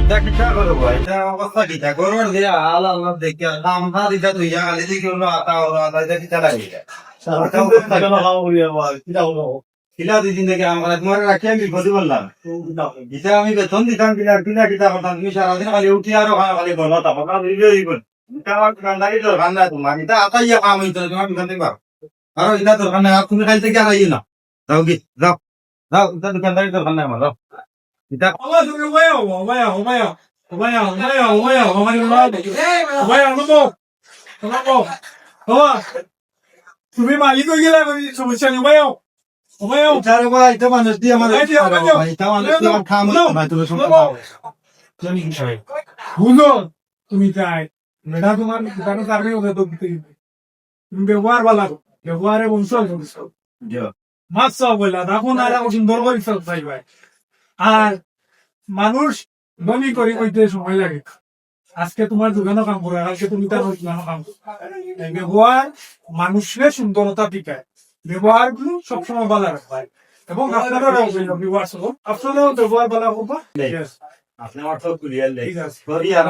এটা কিটা করবো এটা অবস্থা কিটা গরুর দিয়া আল্লাহ আল্লাহ দেখি দাম না দিতা তুই আলি দেখি অন্য আতা আতা এটা কিটা লাগে কিলা দুই দিন থেকে আমার তোমার রাখি আমি ক্ষতি করলাম এটা আমি বেতন দিতাম কিনা কিনা কিটা করতাম তুমি সারাদিন খালি উঠি আরো খালি বলো তারপর আমার কান্দারি দরকার নাই তোমার এটা আতাইয়া কাম হইতো তোমার দোকান থেকে আর এটা দরকার নাই আর তুমি খালি থেকে আর আইও না যাও কি যাও যাও এটা দোকানদারি দরকার নাই আমার যাও এটা তুমি মালিক হয়ে গেলে সমস্যা নেই ভাইও ভাইও চার ভাই এটা মানুষ দিয়ে আমার এটা মানুষ দিয়ে আমার খাম হইতো না তুমি সমস্যা বুঝো তুমি চাই মেধা তোমার দোকানে চাকরি হবে তো তুমি ব্যবহার ভালো ব্যবহারে বংশল মাছ সব বললা তখন আর সুন্দর করে সব চাই ভাই আর মানুষ ধনী করে কইতে সময় লাগে আজকে তোমার দোকানও কাম করে আজকে তুমি তার দোকানও কাম ব্যবহার মানুষের সুন্দরতা টিকায় ব্যবহার গুলো সবসময় ভালো রাখবে এবং আপনারও ব্যবহার আপনারও ব্যবহার ভালো করবা আপনি আমার সব ক্লিয়ার ঠিক আছে করি আর